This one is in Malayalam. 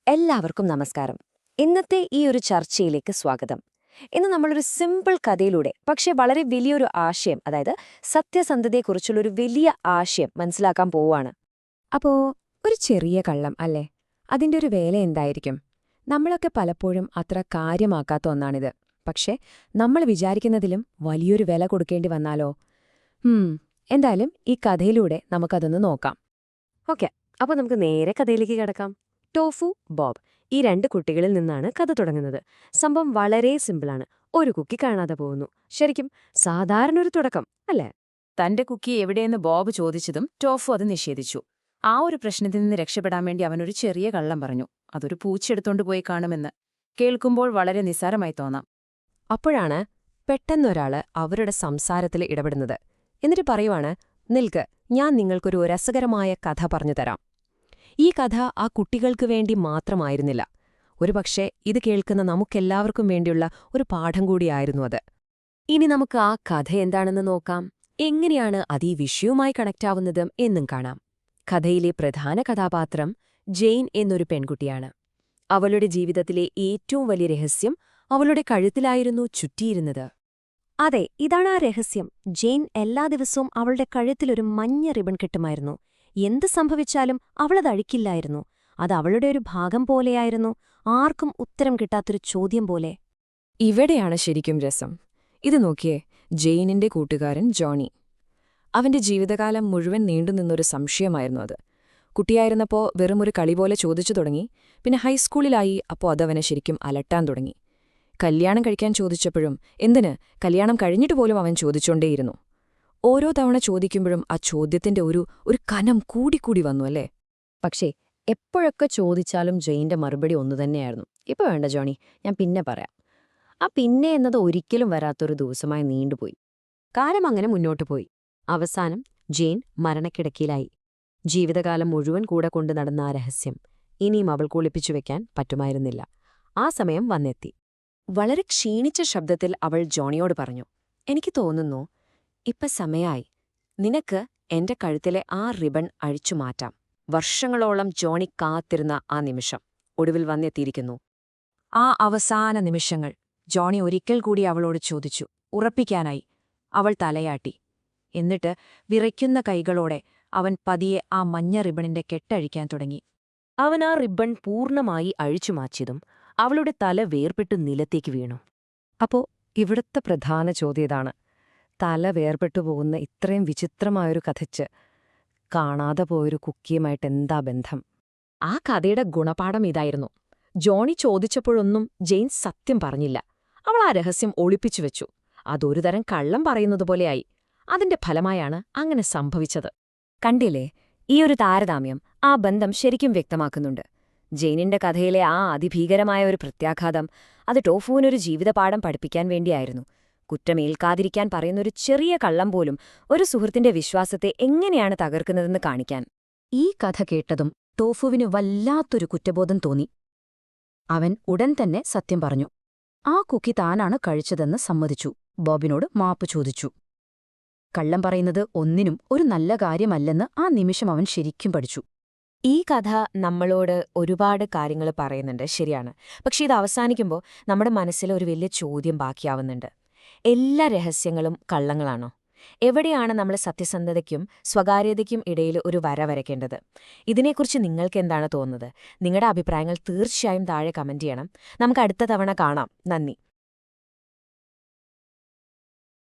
എല്ലാവർക്കും നമസ്കാരം. ഇന്നത്തെ ഈ ഒരു ചർച്ചയിലേക്ക് സ്വാഗതം. ഇന്ന് നമ്മളൊരു സിമ്പിൾ കഥയിലൂടെ പക്ഷേ വളരെ വലിയൊരു ആശയം, അതായത് സത്യസന്ധതയെക്കുറിച്ചുള്ളൊരു വലിയ ആശയം മനസ്സിലാക്കാൻ പോവുകയാണ്. അപ്പോ ഒരു ചെറിയ കള്ളം അല്ലേ? അതിന്റെ ഒരു വേല എന്തായിരിക്കും? നമ്മളൊക്കെ പലപ്പോഴും അത്ര കാര്യമാക്കാത്ത ഒന്നാണിത്. പക്ഷേ നമ്മൾ വിചാരിക്കുന്നതിലും വലിയൊരു വില കൊടുക്കേണ്ടി വന്നാലോ? എന്തായാലും ഈ കഥയിലൂടെ നമുക്കതൊന്ന് നോക്കാം. ഓക്കെ, അപ്പോൾ നമുക്ക് നേരെ കഥയിലേക്ക് കിടക്കാം. ടോഫു, ബോബ്, ഈ രണ്ട് കുട്ടികളിൽ നിന്നാണ് കഥ തുടങ്ങുന്നത്. സംഭവം വളരെ സിമ്പിളാണ്. ഒരു കുക്കി കാണാതെ പോകുന്നു. ശരിക്കും സാധാരണ ഒരു തുടക്കം അല്ലേ? തന്റെ കുക്കി എവിടെയെന്ന് ബോബ് ചോദിച്ചതും ടോഫു അത് നിഷേധിച്ചു. ആ ഒരു പ്രശ്നത്തിൽ നിന്ന് രക്ഷപ്പെടാൻ വേണ്ടി അവനൊരു ചെറിയ കള്ളം പറഞ്ഞു. അതൊരു പൂച്ചെടുത്തോണ്ട് പോയി കാണുമെന്ന്. കേൾക്കുമ്പോൾ വളരെ നിസ്സാരമായി തോന്നാം. അപ്പോഴാണ് പെട്ടെന്നൊരാള് അവരുടെ സംസാരത്തിൽ ഇടപെടുന്നത്. എന്നിട്ട് പറയുവാണ്, നിൽക്ക്, ഞാൻ നിങ്ങൾക്കൊരു രസകരമായ കഥ പറഞ്ഞുതരാം. ഈ കഥ ആ കുട്ടികൾക്ക് വേണ്ടി മാത്രമായിരുന്നില്ല. ഒരുപക്ഷെ ഇത് കേൾക്കുന്ന നമുക്കെല്ലാവർക്കും വേണ്ടിയുള്ള ഒരു പാഠം കൂടിയായിരുന്നു അത്. ഇനി നമുക്ക് ആ കഥ എന്താണെന്ന് നോക്കാം. എങ്ങനെയാണ് അത് ഈ വിഷയവുമായി കണക്റ്റാവുന്നത് എന്നും കാണാം. കഥയിലെ പ്രധാന കഥാപാത്രം ജെയിൻ എന്നൊരു പെൺകുട്ടിയാണ്. അവളുടെ ജീവിതത്തിലെ ഏറ്റവും വലിയ രഹസ്യം അവളുടെ കഴുത്തിലായിരുന്നു ചുറ്റിയിരുന്നത്. അതെ, ഇതാണ് ആ രഹസ്യം. ജെയിൻ എല്ലാ ദിവസവും അവളുടെ കഴുത്തിലൊരു മഞ്ഞ റിബൺ കിട്ടുമായിരുന്നു. എന്ത് സംഭവിച്ചാലും അവളത് അഴിക്കില്ലായിരുന്നു. അത് അവളുടെ ഒരു ഭാഗം പോലെയായിരുന്നു, ആർക്കും ഉത്തരം കിട്ടാത്തൊരു ചോദ്യം പോലെ. ഇവിടെയാണ് ശരിക്കും രസം. ഇത് നോക്കിയേ, ജെയിനിന്റെ കൂട്ടുകാരൻ ജോണി. അവന്റെ ജീവിതകാലം മുഴുവൻ നീണ്ടുനിന്നൊരു സംശയമായിരുന്നു അത്. കുട്ടിയായിരുന്നപ്പോ വെറുമൊരു കളി പോലെ ചോദിച്ചു തുടങ്ങി. പിന്നെ ഹൈസ്കൂളിലായി, അപ്പോൾ അതവനെ ശരിക്കും അലട്ടാൻ തുടങ്ങി. കല്യാണം കഴിക്കാൻ ചോദിച്ചപ്പോഴും എന്തിന്, കല്യാണം കഴിഞ്ഞിട്ട് പോലും അവൻ ചോദിച്ചോണ്ടേയിരുന്നു. ഓരോ തവണ ചോദിക്കുമ്പോഴും ആ ചോദ്യത്തിന്റെ ഒരു കനം കൂടിക്കൂടി വന്നു അല്ലേ? പക്ഷേ എപ്പോഴൊക്കെ ചോദിച്ചാലും ജെയിന്റെ മറുപടി ഒന്നുതന്നെയായിരുന്നു. ഇപ്പൊ വേണ്ട ജോണി, ഞാൻ പിന്നെ പറയാം. ആ പിന്നെ എന്നത് ഒരിക്കലും വരാത്തൊരു ദിവസമായി നീണ്ടുപോയി. കാലം അങ്ങനെ മുന്നോട്ടു പോയി. അവസാനം ജെയിൻ മരണക്കിടക്കയിലായി. ജീവിതകാലം മുഴുവൻ കൂടെ കൊണ്ടു നടന്ന ആ രഹസ്യം ഇനിയും അവൾക്ക് ഒളിപ്പിച്ചു വെക്കാൻ പറ്റുമായിരുന്നില്ല. ആ സമയം വന്നെത്തി. വളരെ ക്ഷീണിച്ച ശബ്ദത്തിൽ അവൾ ജോണിയോട് പറഞ്ഞു, എനിക്ക് തോന്നുന്നു ഇപ്പൊ സമയായി. നിനക്ക് എന്റെ കഴുത്തിലെ ആ റിബൺ അഴിച്ചുമാറ്റാം. വർഷങ്ങളോളം ജോണി കാത്തിരുന്ന ആ നിമിഷം ഒടുവിൽ വന്നെത്തിയിരിക്കുന്നു. ആ അവസാന നിമിഷങ്ങൾ ജോണി ഒരിക്കൽ കൂടി അവളോട് ചോദിച്ചു, ഉറപ്പിക്കാനായി. അവൾ തലയാട്ടി. എന്നിട്ട് വിറയ്ക്കുന്ന കൈകളോടെ അവൻ പതിയെ ആ മഞ്ഞ റിബണിന്റെ കെട്ടഴിക്കാൻ തുടങ്ങി. അവൻ ആ റിബൺ പൂർണ്ണമായി അഴിച്ചുമാറ്റിയതും അവളുടെ തല വേർപെട്ടു നിലത്തേക്ക് വീണു. അപ്പോ ഇവിടുത്തെ പ്രധാന ചോദ്യം ഇതാണ്: തല വേർപെട്ടു പോകുന്ന ഇത്രയും വിചിത്രമായൊരു കഥയ്ക്ക് കാണാതെ പോയൊരു കുക്കിയുമായിട്ട് എന്താ ബന്ധം? ആ കഥയുടെ ഗുണപാഠം ഇതായിരുന്നു. ജോണി ചോദിച്ചപ്പോഴൊന്നും ജെയിൻ സത്യം പറഞ്ഞില്ല. അവൾ ആ രഹസ്യം ഒളിപ്പിച്ചു വെച്ചു. അതൊരു തരം കള്ളം പറയുന്നതുപോലെയായി. അതിന്റെ ഫലമായാണ് അങ്ങനെ സംഭവിച്ചത്. കണ്ടില്ലേ, ഈ ഒരു താരതമ്യം ആ ബന്ധം ശരിക്കും വ്യക്തമാക്കുന്നുണ്ട്. ജെയിനിന്റെ കഥയിലെ ആ അതിഭീകരമായ ഒരു പ്രത്യാഘാതം അത് ടോഫുവിനൊരു ജീവിതപാഠം പഠിപ്പിക്കാൻ വേണ്ടിയായിരുന്നു. കുറ്റമേൽക്കാതിരിക്കാൻ പറയുന്നൊരു ചെറിയ കള്ളം പോലും ഒരു സുഹൃത്തിന്റെ വിശ്വാസത്തെ എങ്ങനെയാണ് തകർക്കുന്നതെന്ന് കാണിക്കാൻ. ഈ കഥ കേട്ടതും ടോഫുവിന് വല്ലാത്തൊരു കുറ്റബോധം തോന്നി. അവൻ ഉടൻ തന്നെ സത്യം പറഞ്ഞു. ആ കുക്കി താനാണ് കഴിച്ചതെന്ന് സമ്മതിച്ചു. ബോബിനോട് മാപ്പ് ചോദിച്ചു. കള്ളം പറയുന്നത് ഒന്നിനും ഒരു നല്ല കാര്യമല്ലെന്ന് ആ നിമിഷം അവൻ ശരിക്കും പഠിച്ചു. ഈ കഥ നമ്മളോട് ഒരുപാട് കാര്യങ്ങൾ പറയുന്നുണ്ട്, ശരിയാണ്. പക്ഷെ ഇത് അവസാനിക്കുമ്പോൾ നമ്മുടെ മനസ്സിൽ ഒരു വലിയ ചോദ്യം ബാക്കിയാവുന്നുണ്ട്. എല്ലാ രഹസ്യങ്ങളും കള്ളങ്ങളാണോ? എവിടെയാണ് നമ്മൾ സത്യസന്ധതയ്ക്കും സ്വകാര്യതയ്ക്കും ഇടയിൽ ഒരു വര വരയ്ക്കേണ്ടത്? ഇതിനെക്കുറിച്ച് നിങ്ങൾക്ക് എന്താണ് തോന്നുന്നത്? നിങ്ങളുടെ അഭിപ്രായങ്ങൾ തീർച്ചയായും താഴെ കമന്റ് ചെയ്യണം. നമുക്ക് അടുത്ത തവണ കാണാം. നന്ദി.